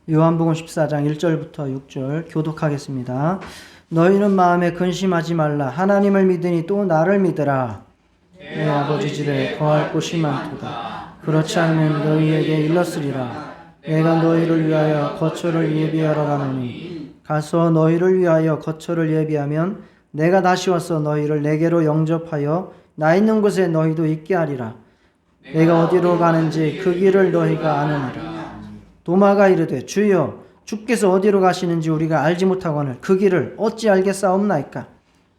요한복음 14장 1절부터 6절 교독하겠습니다. 너희는 마음에 근심하지 말라. 하나님을 믿으니 또 나를 믿으라. 내 아버지 집에 거할 곳이 많도다. 그렇지 않으면 너희에게 일렀으리라. 내가 너희를 위하여 거처를 예비하러 가노니 가서 너희를 위하여 거처를 예비하면 내가 다시 와서 너희를 내게로 영접하여 나 있는 곳에 너희도 있게 하리라. 내가 어디로 가는지 그 길을 너희가 아느니라. 도마가 이르되 주여 주께서 어디로 가시는지 우리가 알지 못하거늘 그 길을 어찌 알겠사옵나이까.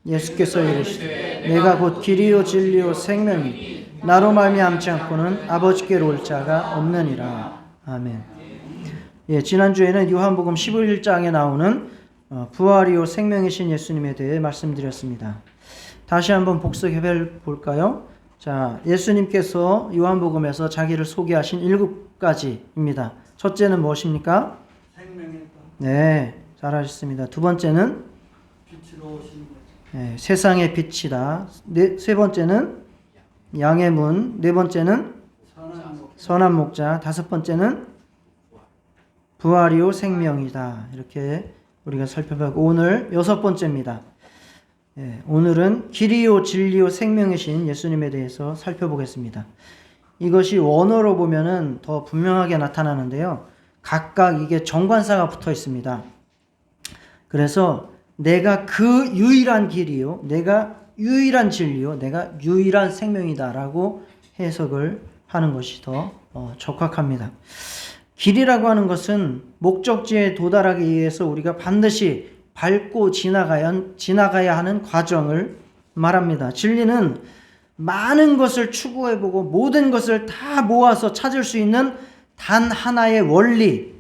예수께서 이르시되 내가 곧 길이요 진리요 생명이니 나로 말미암지 않고는 아버지께로 올 자가 없느니라. 아멘. 지난주에는 요한복음 11장에 나오는 부활이요 생명이신 예수님에 대해 말씀드렸습니다. 다시 한번 복습해 볼까요? 자, 예수님께서 요한복음에서 자기를 소개하신 7가지입니다. 첫째는 무엇입니까? 생명의 것. 네, 잘하셨습니다. 두 번째는 빛으로 오신 것. 네, 세상의 빛이다. 세 번째는 양의 문. 네 번째는 선한 목자. 다섯 번째는 부활이요 생명이다. 이렇게 우리가 살펴보고 오늘 여섯 번째입니다. 오늘은 길이요 진리요 생명이신 예수님에 대해서 살펴보겠습니다. 이것이 원어로 보면은 더 분명하게 나타나는데요. 각각 이게 정관사가 붙어 있습니다. 그래서 내가 그 유일한 길이요, 내가 유일한 진리요, 내가 유일한 생명이다라고 해석을 하는 것이 더 적확합니다. 길이라고 하는 것은 목적지에 도달하기 위해서 우리가 반드시 밟고 지나가야 하는 과정을 말합니다. 진리는 많은 것을 추구해보고 모든 것을 다 모아서 찾을 수 있는 단 하나의 원리,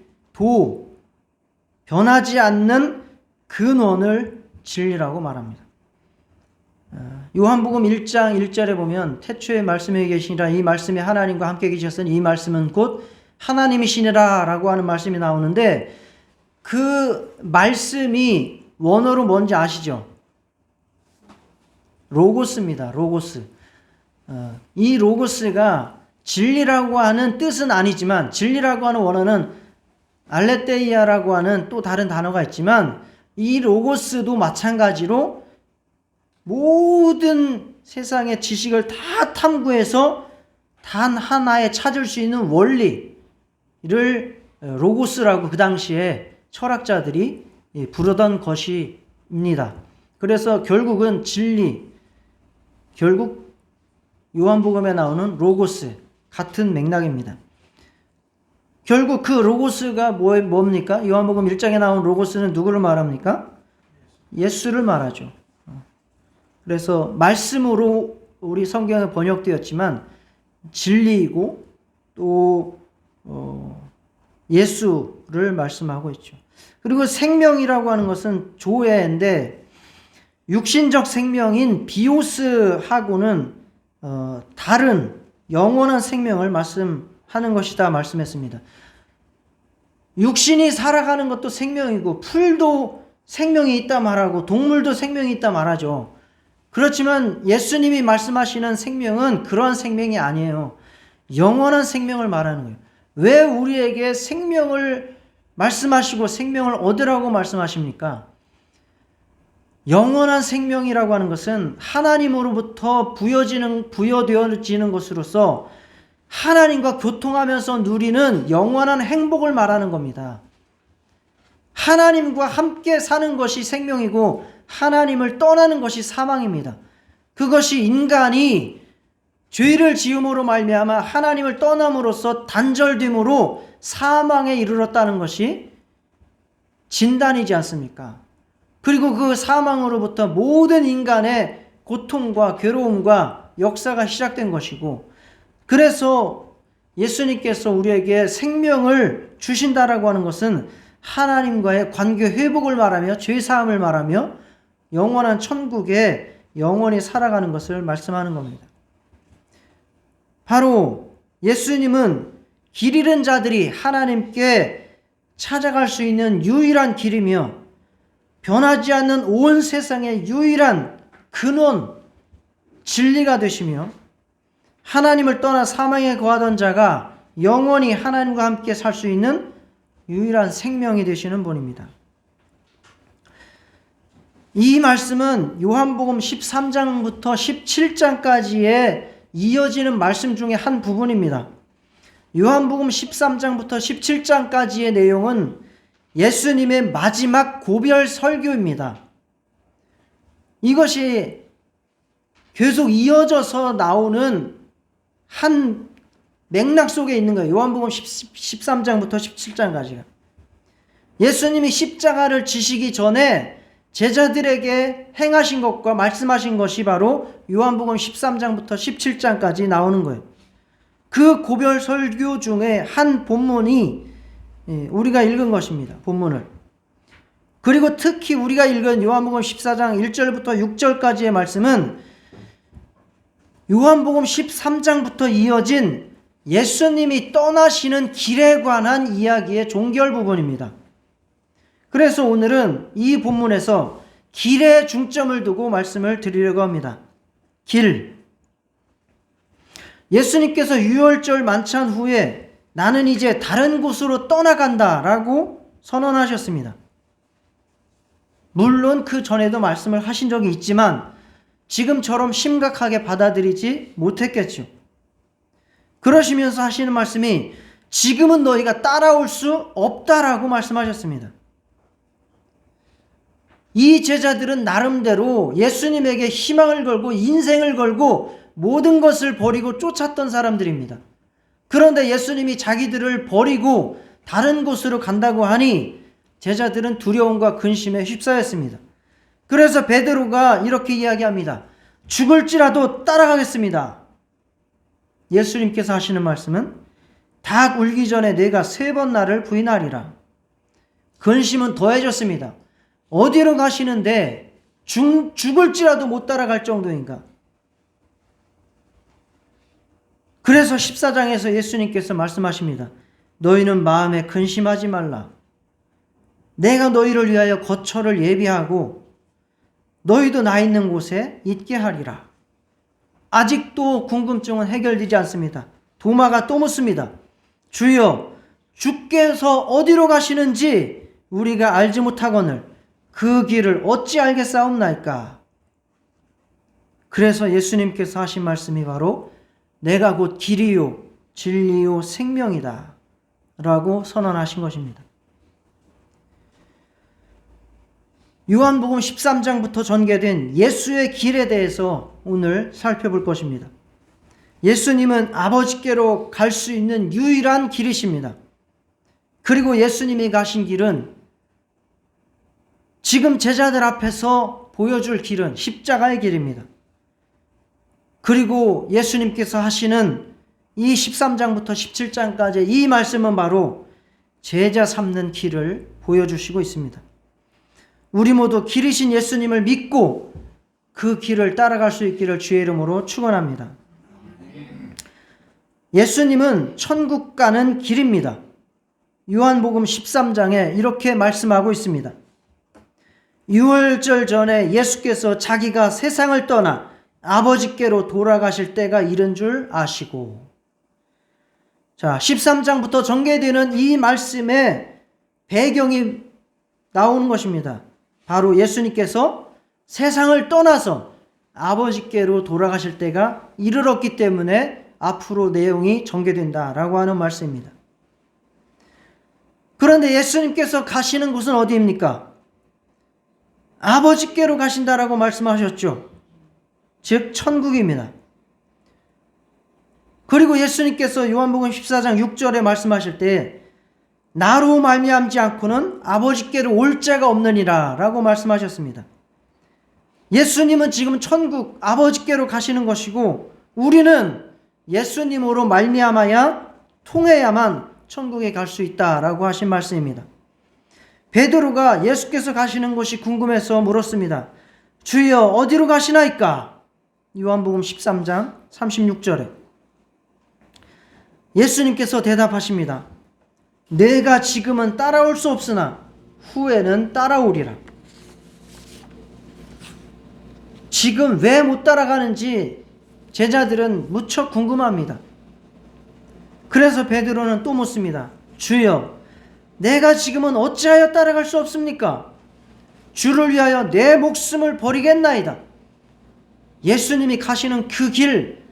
변하지 않는 근원을 진리라고 말합니다. 요한복음 1장 1절에 보면 태초에 말씀에 계시니라 이 말씀이 하나님과 함께 계셨으니 이 말씀은 곧 하나님이시니라 라고 하는 말씀이 나오는데 그 말씀이 원어로 뭔지 아시죠? 로고스입니다. 로고스. 이 로고스가 진리라고 하는 뜻은 아니지만 진리라고 하는 원어는 알레테이아라고 하는 또 다른 단어가 있지만 이 로고스도 마찬가지로 모든 세상의 지식을 다 탐구해서 단 하나에 찾을 수 있는 원리를 로고스라고 그 당시에 철학자들이 부르던 것입니다. 그래서 결국은 진리, 결국 요한복음에 나오는 로고스 같은 맥락입니다. 결국 그 로고스가 뭡니까? 요한복음 1장에 나온 로고스는 누구를 말합니까? 예수를 말하죠. 그래서 말씀으로 우리 성경에 번역되었지만 진리이고 또 예수를 말씀하고 있죠. 그리고 생명이라고 하는 것은 조회인데 육신적 생명인 비오스하고는 다른 영원한 생명을 말씀하는 것이다 말씀했습니다. 육신이 살아가는 것도 생명이고 풀도 생명이 있다 말하고 동물도 생명이 있다 말하죠. 그렇지만 예수님이 말씀하시는 생명은 그러한 생명이 아니에요. 영원한 생명을 말하는 거예요. 왜 우리에게 생명을 말씀하시고 생명을 얻으라고 말씀하십니까? 영원한 생명이라고 하는 것은 하나님으로부터 부여되어지는 것으로서 하나님과 교통하면서 누리는 영원한 행복을 말하는 겁니다. 하나님과 함께 사는 것이 생명이고 하나님을 떠나는 것이 사망입니다. 그것이 인간이 죄를 지음으로 말미암아 하나님을 떠남으로써 단절됨으로 사망에 이르렀다는 것이 진단이지 않습니까? 그리고 그 사망으로부터 모든 인간의 고통과 괴로움과 역사가 시작된 것이고 그래서 예수님께서 우리에게 생명을 주신다라고 하는 것은 하나님과의 관계 회복을 말하며 죄사함을 말하며 영원한 천국에 영원히 살아가는 것을 말씀하는 겁니다. 바로 예수님은 길 잃은 자들이 하나님께 찾아갈 수 있는 유일한 길이며 변하지 않는 온 세상의 유일한 근원, 진리가 되시며 하나님을 떠나 사망에 거하던 자가 영원히 하나님과 함께 살 수 있는 유일한 생명이 되시는 분입니다. 이 말씀은 요한복음 13장부터 17장까지의 이어지는 말씀 중에 한 부분입니다. 요한복음 13장부터 17장까지의 내용은 예수님의 마지막 고별 설교입니다. 이것이 계속 이어져서 나오는 한 맥락 속에 있는 거예요. 요한복음 13장부터 17장까지가. 예수님이 십자가를 지시기 전에 제자들에게 행하신 것과 말씀하신 것이 바로 요한복음 13장부터 17장까지 나오는 거예요. 그 고별 설교 중에 한 본문이 우리가 읽은 것입니다. 본문을. 그리고 특히 우리가 읽은 요한복음 14장 1절부터 6절까지의 말씀은 요한복음 13장부터 이어진 예수님이 떠나시는 길에 관한 이야기의 종결 부분입니다. 그래서 오늘은 이 본문에서 길에 중점을 두고 말씀을 드리려고 합니다. 길. 예수님께서 유월절 만찬 후에 나는 이제 다른 곳으로 떠나간다 라고 선언하셨습니다. 물론 그 전에도 말씀을 하신 적이 있지만 지금처럼 심각하게 받아들이지 못했겠죠. 그러시면서 하시는 말씀이 지금은 너희가 따라올 수 없다라고 말씀하셨습니다. 이 제자들은 나름대로 예수님에게 희망을 걸고 인생을 걸고 모든 것을 버리고 쫓았던 사람들입니다. 그런데 예수님이 자기들을 버리고 다른 곳으로 간다고 하니 제자들은 두려움과 근심에 휩싸였습니다. 그래서 베드로가 이렇게 이야기합니다. 죽을지라도 따라가겠습니다. 예수님께서 하시는 말씀은 닭 울기 전에 내가 3번 나를 부인하리라. 근심은 더해졌습니다. 어디로 가시는데 죽을지라도 못 따라갈 정도인가? 그래서 14장에서 예수님께서 말씀하십니다. 너희는 마음에 근심하지 말라. 내가 너희를 위하여 거처를 예비하고 너희도 나 있는 곳에 있게 하리라. 아직도 궁금증은 해결되지 않습니다. 도마가 또 묻습니다. 주여, 주께서 어디로 가시는지 우리가 알지 못하거늘 그 길을 어찌 알겠사옵나이까? 그래서 예수님께서 하신 말씀이 바로 내가 곧 길이요 진리요 생명이다 라고 선언하신 것입니다. 요한복음 13장부터 전개된 예수의 길에 대해서 오늘 살펴볼 것입니다. 예수님은 아버지께로 갈 수 있는 유일한 길이십니다. 그리고 예수님이 가신 길은 지금 제자들 앞에서 보여줄 길은 십자가의 길입니다. 그리고 예수님께서 하시는 이 13장부터 17장까지 이 말씀은 바로 제자 삼는 길을 보여주시고 있습니다. 우리 모두 길이신 예수님을 믿고 그 길을 따라갈 수 있기를 주의 이름으로 축원합니다. 예수님은 천국 가는 길입니다. 요한복음 13장에 이렇게 말씀하고 있습니다. 유월절 전에 예수께서 자기가 세상을 떠나 아버지께로 돌아가실 때가 이른 줄 아시고, 자, 13장부터 전개되는 이 말씀의 배경이 나오는 것입니다. 바로 예수님께서 세상을 떠나서 아버지께로 돌아가실 때가 이르렀기 때문에 앞으로 내용이 전개된다라고 하는 말씀입니다. 그런데 예수님께서 가시는 곳은 어디입니까? 아버지께로 가신다라고 말씀하셨죠. 즉 천국입니다. 그리고 예수님께서 요한복음 14장 6절에 말씀하실 때 나로 말미암지 않고는 아버지께로 올 자가 없느니라 라고 말씀하셨습니다. 예수님은 지금 천국 아버지께로 가시는 것이고 우리는 예수님으로 말미암아야 통해야만 천국에 갈 수 있다라고 하신 말씀입니다. 베드로가 예수께서 가시는 곳이 궁금해서 물었습니다. 주여 어디로 가시나이까? 요한복음 13장 36절에 예수님께서 대답하십니다. 내가 지금은 따라올 수 없으나 후에는 따라오리라. 지금 왜 못 따라가는지 제자들은 무척 궁금합니다. 그래서 베드로는 또 묻습니다. 주여, 내가 지금은 어찌하여 따라갈 수 없습니까? 주를 위하여 내 목숨을 버리겠나이다. 예수님이 가시는 그 길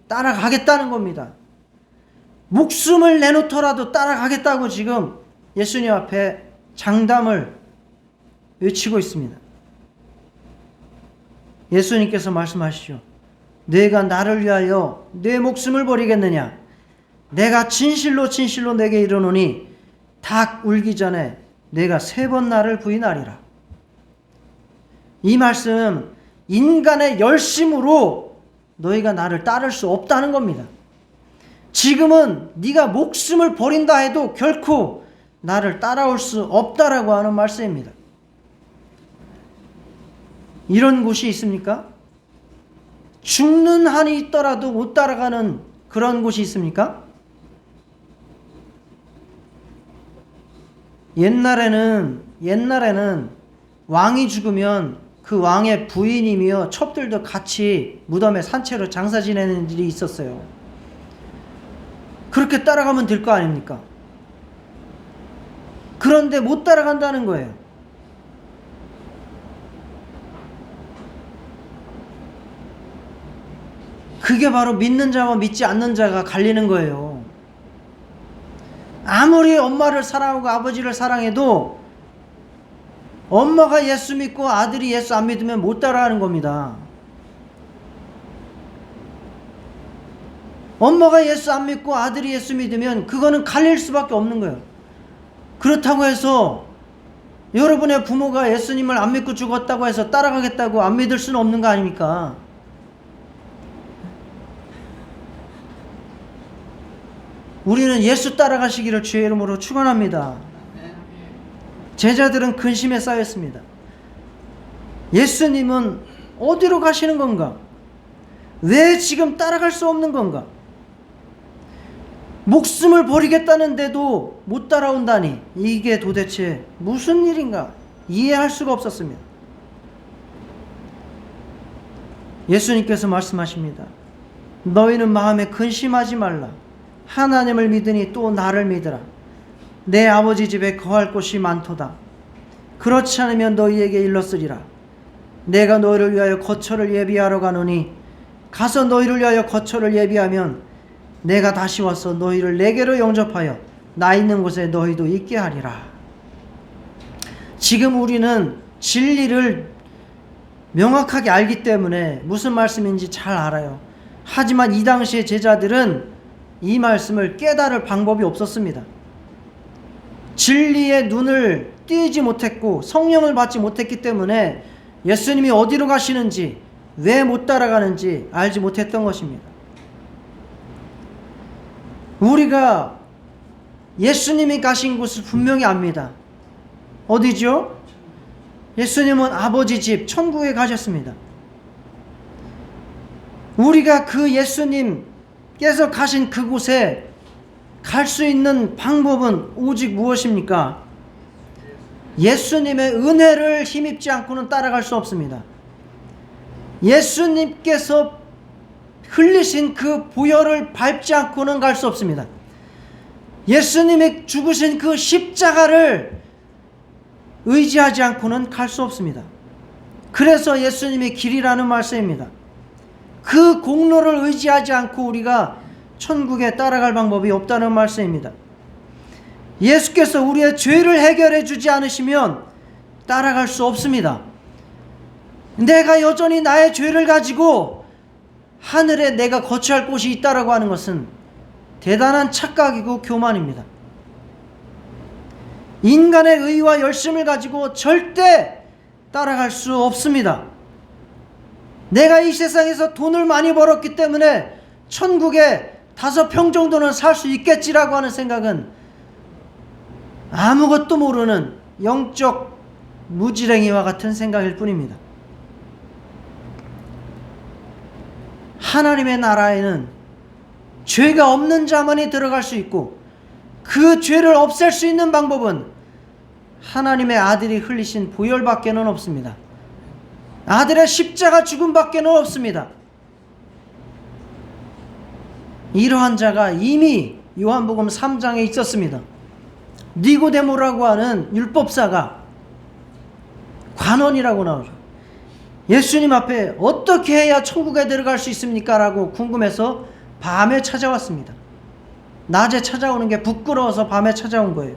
따라가겠다는 겁니다. 목숨을 내놓더라도 따라가겠다고 지금 예수님 앞에 장담을 외치고 있습니다. 예수님께서 말씀하시죠. 내가 나를 위하여 내 목숨을 버리겠느냐? 내가 진실로 진실로 내게 이르노니 닭 울기 전에 내가 3번 나를 부인하리라. 이 말씀, 인간의 열심으로 너희가 나를 따를 수 없다는 겁니다. 지금은 네가 목숨을 버린다 해도 결코 나를 따라올 수 없다라고 하는 말씀입니다. 이런 곳이 있습니까? 죽는 한이 있더라도 못 따라가는 그런 곳이 있습니까? 옛날에는 왕이 죽으면 그 왕의 부인이며 첩들도 같이 무덤에 산채로 장사 지내는 일이 있었어요. 그렇게 따라가면 될 거 아닙니까? 그런데 못 따라간다는 거예요. 그게 바로 믿는 자와 믿지 않는 자가 갈리는 거예요. 아무리 엄마를 사랑하고 아버지를 사랑해도 엄마가 예수 믿고 아들이 예수 안 믿으면 못 따라가는 겁니다. 엄마가 예수 안 믿고 아들이 예수 믿으면 그거는 갈릴 수밖에 없는 거예요. 그렇다고 해서 여러분의 부모가 예수님을 안 믿고 죽었다고 해서 따라가겠다고 안 믿을 수는 없는 거 아닙니까? 우리는 예수 따라가시기를 주의 이름으로 축원합니다. 제자들은 근심에 쌓였습니다. 예수님은 어디로 가시는 건가? 왜 지금 따라갈 수 없는 건가? 목숨을 버리겠다는데도 못 따라온다니 이게 도대체 무슨 일인가? 이해할 수가 없었습니다. 예수님께서 말씀하십니다. 너희는 마음에 근심하지 말라. 하나님을 믿으니 또 나를 믿으라. 내 아버지 집에 거할 곳이 많도다. 그렇지 않으면 너희에게 일렀으리라. 내가 너희를 위하여 거처를 예비하러 가노니 가서 너희를 위하여 거처를 예비하면 내가 다시 와서 너희를 내게로 영접하여 나 있는 곳에 너희도 있게 하리라. 지금 우리는 진리를 명확하게 알기 때문에 무슨 말씀인지 잘 알아요. 하지만 이 당시의 제자들은 이 말씀을 깨달을 방법이 없었습니다. 진리의 눈을 띄지 못했고 성령을 받지 못했기 때문에 예수님이 어디로 가시는지 왜 못 따라가는지 알지 못했던 것입니다. 우리가 예수님이 가신 곳을 분명히 압니다. 어디죠? 예수님은 아버지 집 천국에 가셨습니다. 우리가 그 예수님께서 가신 그곳에 갈 수 있는 방법은 오직 무엇입니까? 예수님의 은혜를 힘입지 않고는 따라갈 수 없습니다. 예수님께서 흘리신 그 보혈을 밟지 않고는 갈 수 없습니다. 예수님이 죽으신 그 십자가를 의지하지 않고는 갈 수 없습니다. 그래서 예수님의 길이라는 말씀입니다. 그 공로를 의지하지 않고 우리가 천국에 따라갈 방법이 없다는 말씀입니다. 예수께서 우리의 죄를 해결해 주지 않으시면 따라갈 수 없습니다. 내가 여전히 나의 죄를 가지고 하늘에 내가 거처할 곳이 있다라고 하는 것은 대단한 착각이고 교만입니다. 인간의 의와 열심을 가지고 절대 따라갈 수 없습니다. 내가 이 세상에서 돈을 많이 벌었기 때문에 천국에 5평 정도는 살 수 있겠지라고 하는 생각은 아무것도 모르는 영적 무지랭이와 같은 생각일 뿐입니다. 하나님의 나라에는 죄가 없는 자만이 들어갈 수 있고 그 죄를 없앨 수 있는 방법은 하나님의 아들이 흘리신 보혈밖에는 없습니다. 아들의 십자가 죽음밖에는 없습니다. 이러한 자가 이미 요한복음 3장에 있었습니다. 니고데모라고 하는 율법사가 관원이라고 나오죠. 예수님 앞에 어떻게 해야 천국에 들어갈 수 있습니까? 라고 궁금해서 밤에 찾아왔습니다. 낮에 찾아오는 게 부끄러워서 밤에 찾아온 거예요.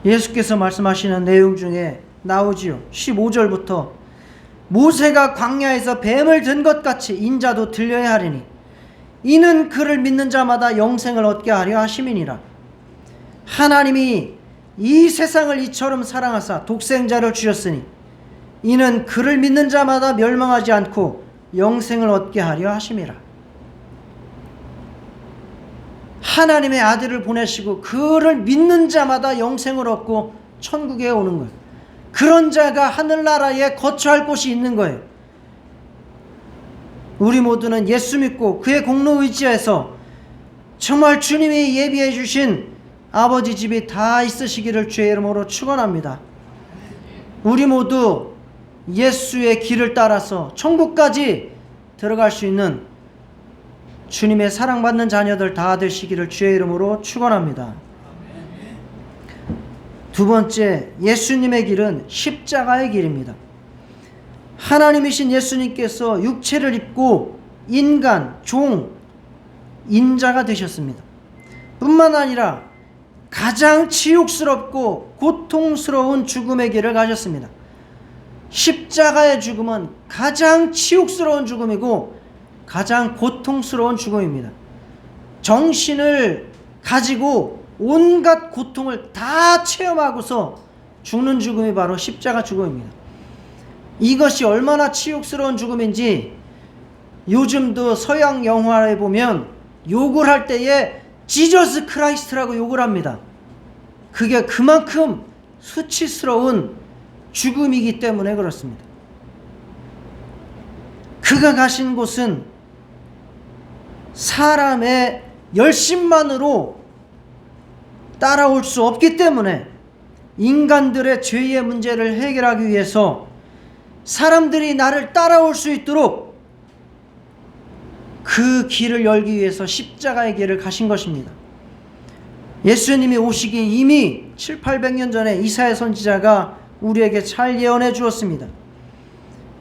예수께서 말씀하시는 내용 중에 나오지요. 15절부터 모세가 광야에서 뱀을 든 것 같이 인자도 들려야 하리니 이는 그를 믿는 자마다 영생을 얻게 하려 하심이니라. 하나님이 이 세상을 이처럼 사랑하사 독생자를 주셨으니 이는 그를 믿는 자마다 멸망하지 않고 영생을 얻게 하려 하심이라. 하나님의 아들을 보내시고 그를 믿는 자마다 영생을 얻고 천국에 오는 거예요. 그런 자가 하늘나라에 거처할 곳이 있는 거예요. 우리 모두는 예수 믿고 그의 공로 의지해서 정말 주님이 예비해 주신 아버지 집이 다 있으시기를 주의 이름으로 축원합니다. 우리 모두 예수의 길을 따라서 천국까지 들어갈 수 있는 주님의 사랑받는 자녀들 다 되시기를 주의 이름으로 축원합니다. 두 번째, 예수님의 길은 십자가의 길입니다. 하나님이신 예수님께서 육체를 입고 인간, 종, 인자가 되셨습니다. 뿐만 아니라 가장 치욕스럽고 고통스러운 죽음의 길을 가셨습니다. 십자가의 죽음은 가장 치욕스러운 죽음이고 가장 고통스러운 죽음입니다. 정신을 가지고 온갖 고통을 다 체험하고서 죽는 죽음이 바로 십자가 죽음입니다. 이것이 얼마나 치욕스러운 죽음인지 요즘도 서양 영화에 보면 욕을 할 때에 지저스 크라이스트라고 욕을 합니다. 그게 그만큼 수치스러운 죽음이기 때문에 그렇습니다. 그가 가신 곳은 사람의 열심만으로 따라올 수 없기 때문에 인간들의 죄의 문제를 해결하기 위해서 사람들이 나를 따라올 수 있도록 그 길을 열기 위해서 십자가의 길을 가신 것입니다. 예수님이 오시기 이미 700~800년 전에 이사야 선지자가 우리에게 잘 예언해 주었습니다.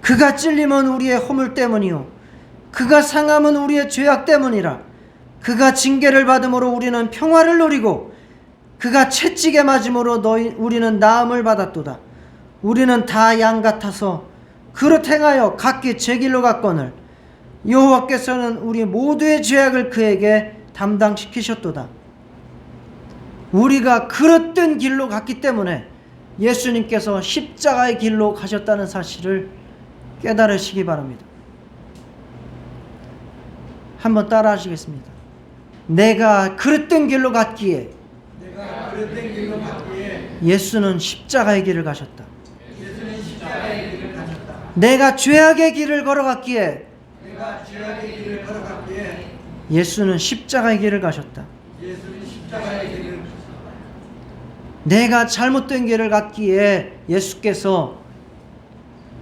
그가 찔림은 우리의 허물 때문이요 그가 상함은 우리의 죄악 때문이라. 그가 징계를 받음으로 우리는 평화를 누리고 그가 채찍에 맞음으로 우리는 나음을 받았도다. 우리는 다 양 같아서 그릇 행하여 각기 제 길로 갔거늘 여호와께서는 우리 모두의 죄악을 그에게 담당시키셨도다. 우리가 그릇된 길로 갔기 때문에 예수님께서 십자가의 길로 가셨다는 사실을 깨달으시기 바랍니다. 한번 따라 하시겠습니다. 내가 그릇된 길로 갔기에 예수는 십자가의 길을 가셨다. 내가 죄악의 길을 걸어갔기에 예수는 십자가의 길을 가셨다. 내가 잘못된 길을 갔기에 예수께서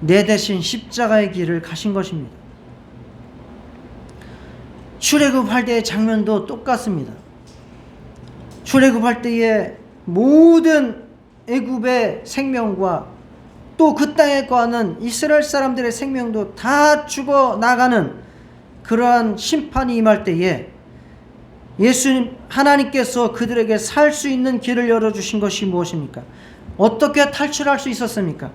내 대신 십자가의 길을 가신 것입니다. 출애굽할 때의 장면도 똑같습니다. 출애굽할 때의 모든 애굽의 생명과 또 그 땅에 거하는 이스라엘 사람들의 생명도 다 죽어나가는 그러한 심판이 임할 때에 예수님 하나님께서 그들에게 살 수 있는 길을 열어주신 것이 무엇입니까? 어떻게 탈출할 수 있었습니까?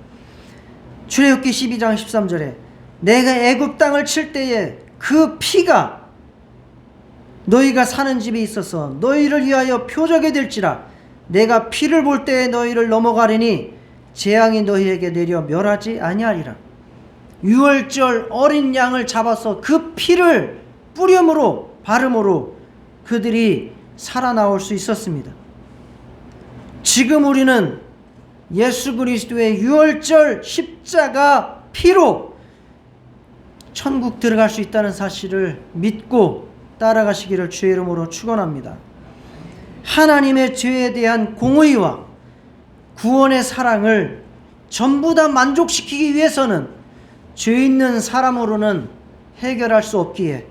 출애굽기 12장 13절에 내가 애굽 땅을 칠 때에 그 피가 너희가 사는 집에 있어서 너희를 위하여 표적이 될지라. 내가 피를 볼 때에 너희를 넘어가리니 재앙이 너희에게 내려 멸하지 아니하리라. 유월절 어린 양을 잡아서 그 피를 뿌림으로 바름으로 그들이 살아나올 수 있었습니다. 지금 우리는 예수 그리스도의 유월절 십자가 피로 천국 들어갈 수 있다는 사실을 믿고 따라가시기를 주의 이름으로 축원합니다. 하나님의 죄에 대한 공의와 구원의 사랑을 전부 다 만족시키기 위해서는 죄 있는 사람으로는 해결할 수 없기에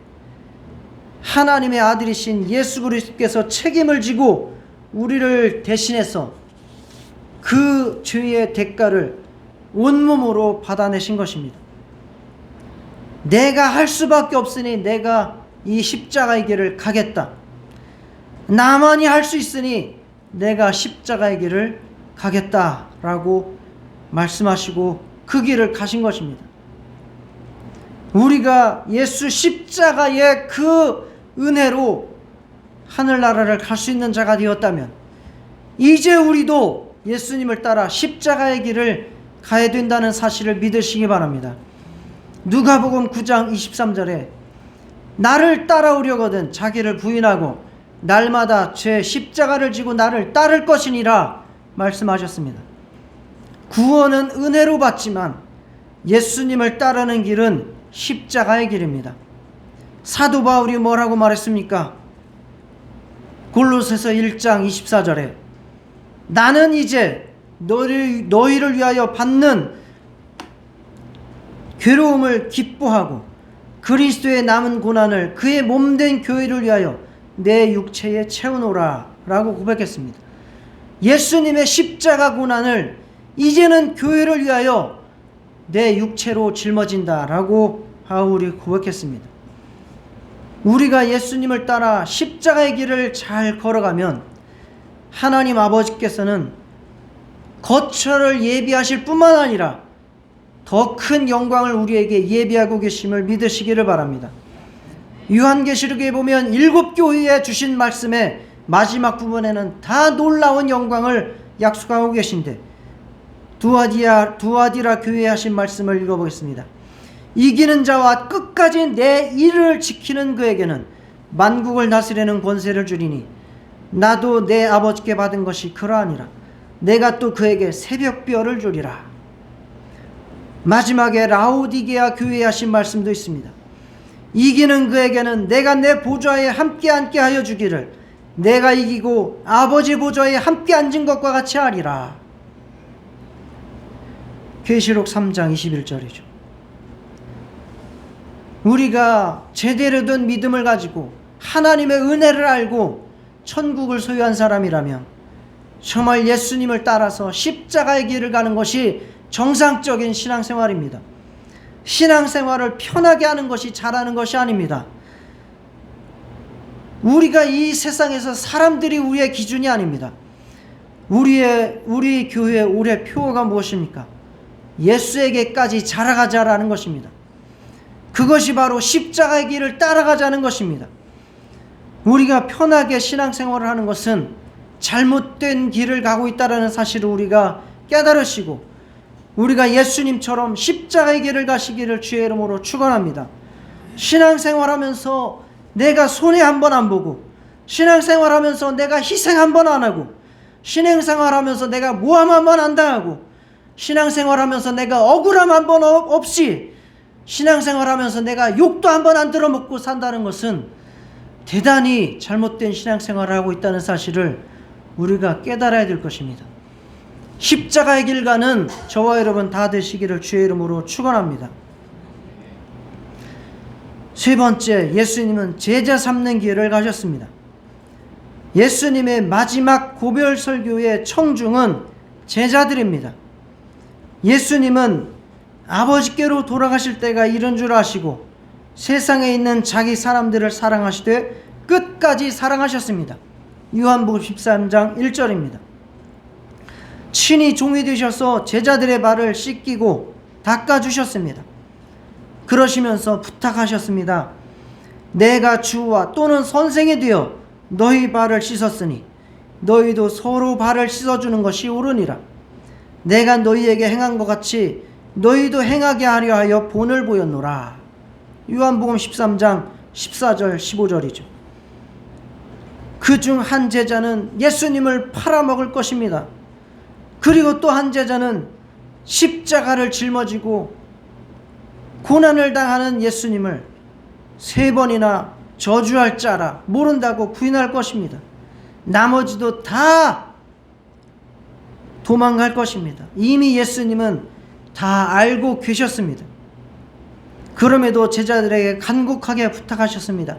하나님의 아들이신 예수 그리스도께서 책임을 지고 우리를 대신해서 그 죄의 대가를 온몸으로 받아내신 것입니다. 내가 할 수밖에 없으니 내가 이 십자가의 길을 가겠다. 나만이 할 수 있으니 내가 십자가의 길을 가겠다라고 말씀하시고 그 길을 가신 것입니다. 우리가 예수 십자가의 그 은혜로 하늘나라를 갈 수 있는 자가 되었다면 이제 우리도 예수님을 따라 십자가의 길을 가야 된다는 사실을 믿으시기 바랍니다. 누가복음 9장 23절에 나를 따라오려거든 자기를 부인하고 날마다 제 십자가를 지고 나를 따를 것이니라 말씀하셨습니다. 구원은 은혜로 받지만 예수님을 따르는 길은 십자가의 길입니다. 사도 바울이 뭐라고 말했습니까? 골로새서 1장 24절에 나는 이제 너희를 위하여 받는 괴로움을 기뻐하고 그리스도의 남은 고난을 그의 몸된 교회를 위하여 내 육체에 채우노라 라고 고백했습니다. 예수님의 십자가 고난을 이제는 교회를 위하여 내 육체로 짊어진다 라고 바울이 고백했습니다. 우리가 예수님을 따라 십자가의 길을 잘 걸어가면 하나님 아버지께서는 거처를 예비하실 뿐만 아니라 더 큰 영광을 우리에게 예비하고 계심을 믿으시기를 바랍니다. 요한계시록에 보면 7교회에 주신 말씀의 마지막 부분에는 다 놀라운 영광을 약속하고 계신데 두아디라 교회에 하신 말씀을 읽어보겠습니다. 이기는 자와 끝까지 내 일을 지키는 그에게는 만국을 다스리는 권세를 주리니 나도 내 아버지께 받은 것이 그러하니라. 내가 또 그에게 새벽별을 주리라. 마지막에 라오디게아 교회에 하신 말씀도 있습니다. 이기는 그에게는 내가 내 보좌에 함께 앉게 하여 주기를 내가 이기고 아버지 보좌에 함께 앉은 것과 같이 하리라. 계시록 3장 21절이죠. 우리가 제대로 된 믿음을 가지고 하나님의 은혜를 알고 천국을 소유한 사람이라면 정말 예수님을 따라서 십자가의 길을 가는 것이 정상적인 신앙생활입니다. 신앙생활을 편하게 하는 것이 잘하는 것이 아닙니다. 우리가 이 세상에서 사람들이 우리의 기준이 아닙니다. 우리 교회의 올해 표어가 무엇입니까? 예수에게까지 자라가자라는 것입니다. 그것이 바로 십자가의 길을 따라가자는 것입니다. 우리가 편하게 신앙생활을 하는 것은 잘못된 길을 가고 있다는 사실을 우리가 깨달으시고 우리가 예수님처럼 십자가의 길을 가시기를 주의 이름으로 축원합니다. 신앙생활하면서 내가 손해 한 번 안 보고 신앙생활하면서 내가 희생 한 번 안 하고 신앙생활하면서 내가 모함 한 번 안 당하고 신앙생활하면서 내가 억울함 한 번 없이 신앙생활하면서 내가 욕도 한 번 안 들어먹고 산다는 것은 대단히 잘못된 신앙생활을 하고 있다는 사실을 우리가 깨달아야 될 것입니다. 십자가의 길 가는 저와 여러분 다 되시기를 주의 이름으로 축원합니다. 세 번째, 예수님은 제자 삼는 길을 가셨습니다. 예수님의 마지막 고별 설교의 청중은 제자들입니다. 예수님은 아버지께로 돌아가실 때가 이른 줄 아시고 세상에 있는 자기 사람들을 사랑하시되 끝까지 사랑하셨습니다. 요한복음 13장 1절입니다. 친히 종이 되셔서 제자들의 발을 씻기고 닦아주셨습니다. 그러시면서 부탁하셨습니다. 내가 주와 또는 선생이 되어 너희 발을 씻었으니 너희도 서로 발을 씻어주는 것이 옳으니라. 내가 너희에게 행한 것 같이 너희도 행하게 하려 하여 본을 보였노라. 요한복음 13장 14절 15절이죠. 그중 한 제자는 예수님을 팔아먹을 것입니다. 그리고 또 한 제자는 십자가를 짊어지고 고난을 당하는 예수님을 3번이나 저주할 자라 모른다고 부인할 것입니다. 나머지도 다 도망갈 것입니다. 이미 예수님은 다 알고 계셨습니다. 그럼에도 제자들에게 간곡하게 부탁하셨습니다.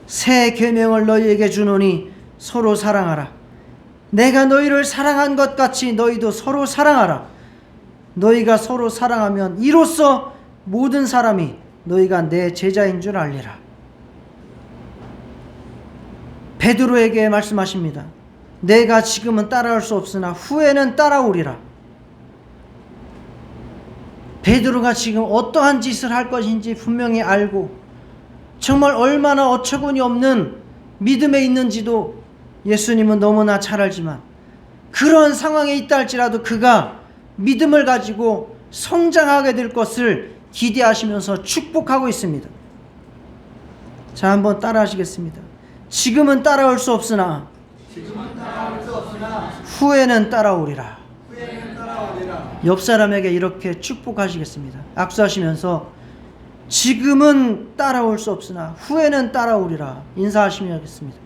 새 계명을 너희에게 주노니 서로 사랑하라. 내가 너희를 사랑한 것 같이 너희도 서로 사랑하라. 너희가 서로 사랑하면 이로써 모든 사람이 너희가 내 제자인 줄 알리라. 베드로에게 말씀하십니다. 내가 지금은 따라올 수 없으나 후에는 따라오리라. 베드로가 지금 어떠한 짓을 할 것인지 분명히 알고 정말 얼마나 어처구니 없는 믿음에 있는지도 예수님은 너무나 잘 알지만 그런 상황에 있다 할지라도 그가 믿음을 가지고 성장하게 될 것을 기대하시면서 축복하고 있습니다. 자, 한번 따라 하시겠습니다. 지금은 따라올 수 없으나 후에는 따라오리라. 옆 사람에게 이렇게 축복하시겠습니다. 악수하시면서 지금은 따라올 수 없으나 후에는 따라오리라 인사하시면 하겠습니다.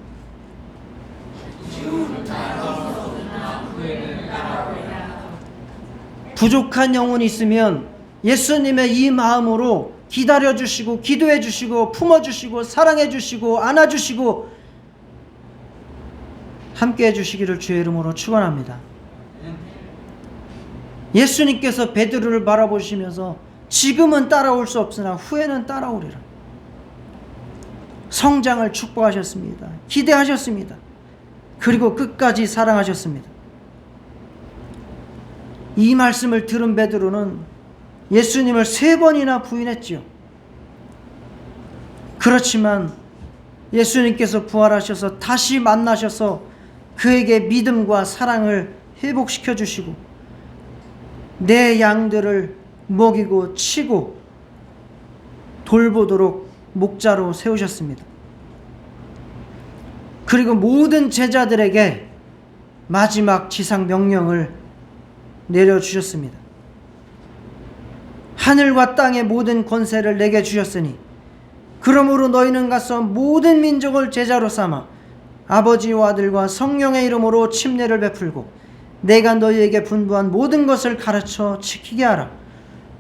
부족한 영혼이 있으면 예수님의 이 마음으로 기다려주시고 기도해주시고 품어주시고 사랑해주시고 안아주시고 함께 해주시기를 주의 이름으로 축원합니다. 예수님께서 베드로를 바라보시면서 지금은 따라올 수 없으나 후에는 따라오리라. 성장을 축복하셨습니다. 기대하셨습니다. 그리고 끝까지 사랑하셨습니다. 이 말씀을 들은 베드로는 예수님을 3번이나 부인했지요. 그렇지만 예수님께서 부활하셔서 다시 만나셔서 그에게 믿음과 사랑을 회복시켜 주시고 내 양들을 먹이고 치고 돌보도록 목자로 세우셨습니다. 그리고 모든 제자들에게 마지막 지상 명령을 내려주셨습니다. 하늘과 땅의 모든 권세를 내게 주셨으니 그러므로 너희는 가서 모든 민족을 제자로 삼아 아버지와 아들과 성령의 이름으로 침례를 베풀고 내가 너희에게 분부한 모든 것을 가르쳐 지키게 하라.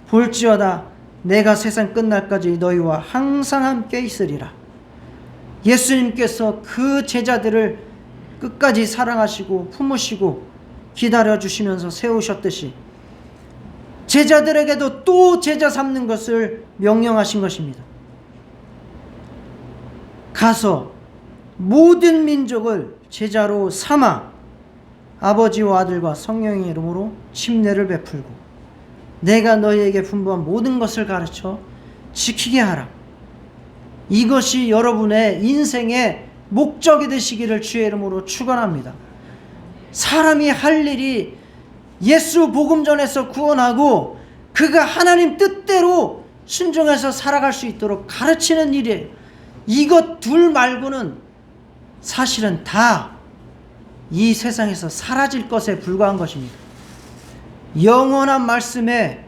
볼지어다 내가 세상 끝날까지 너희와 항상 함께 있으리라. 예수님께서 그 제자들을 끝까지 사랑하시고 품으시고 기다려주시면서 세우셨듯이 제자들에게도 또 제자 삼는 것을 명령하신 것입니다. 가서 모든 민족을 제자로 삼아 아버지와 아들과 성령의 이름으로 침례를 베풀고 내가 너희에게 분부한 모든 것을 가르쳐 지키게 하라. 이것이 여러분의 인생의 목적이 되시기를 주의 이름으로 축원합니다. 사람이 할 일이 예수 복음 전에서 구원하고 그가 하나님 뜻대로 순종해서 살아갈 수 있도록 가르치는 일이에요. 이것 둘 말고는 사실은 다 이 세상에서 사라질 것에 불과한 것입니다. 영원한 말씀에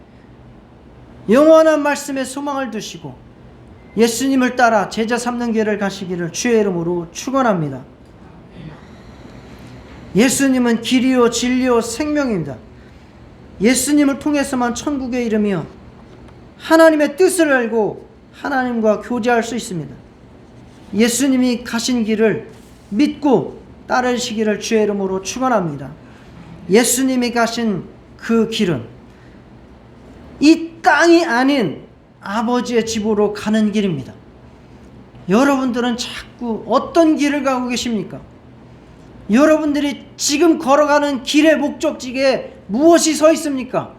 소망을 두시고 예수님을 따라 제자 삼는 길을 가시기를 주의 이름으로 축원합니다. 예수님은 길이요 진리요 생명입니다. 예수님을 통해서만 천국에 이르며 하나님의 뜻을 알고 하나님과 교제할 수 있습니다. 예수님이 가신 길을 믿고 따르시기를 주의 이름으로 축원합니다. 예수님이 가신 그 길은 이 땅이 아닌 아버지의 집으로 가는 길입니다. 여러분들은 자꾸 어떤 길을 가고 계십니까? 여러분들이 지금 걸어가는 길의 목적지에 무엇이 서 있습니까?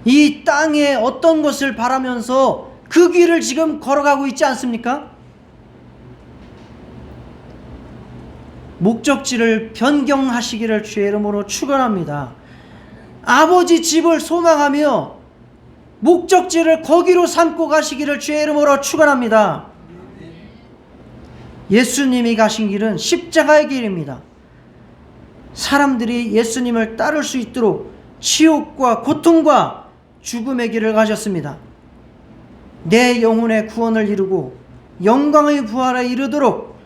이 땅에 어떤 것을 바라면서 그 길을 지금 걸어가고 있지 않습니까? 목적지를 변경하시기를 주의 이름으로 축원합니다. 아버지 집을 소망하며 목적지를 거기로 삼고 가시기를 주의 이름으로 축원합니다. 예수님이 가신 길은 십자가의 길입니다. 사람들이 예수님을 따를 수 있도록 치욕과 고통과 죽음의 길을 가셨습니다. 내 영혼의 구원을 이루고 영광의 부활에 이르도록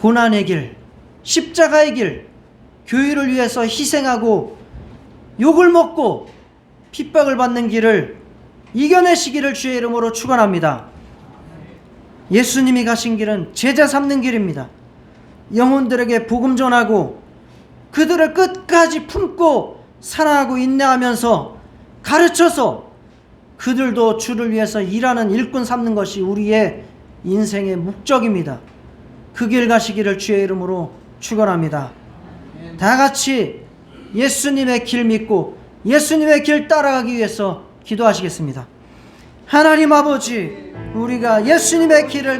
고난의 길, 십자가의 길, 교회를 위해서 희생하고 욕을 먹고 핍박을 받는 길을 이겨내시기를 주의 이름으로 축원합니다. 예수님이 가신 길은 제자 삼는 길입니다. 영혼들에게 복음 전하고 그들을 끝까지 품고 사랑하고 인내하면서 가르쳐서 그들도 주를 위해서 일하는 일꾼 삼는 것이 우리의 인생의 목적입니다. 그 길 가시기를 주의 이름으로 축원합니다. 다 같이 예수님의 길 믿고 예수님의 길 따라가기 위해서 기도하시겠습니다. 하나님 아버지, 우리가 예수님의 길을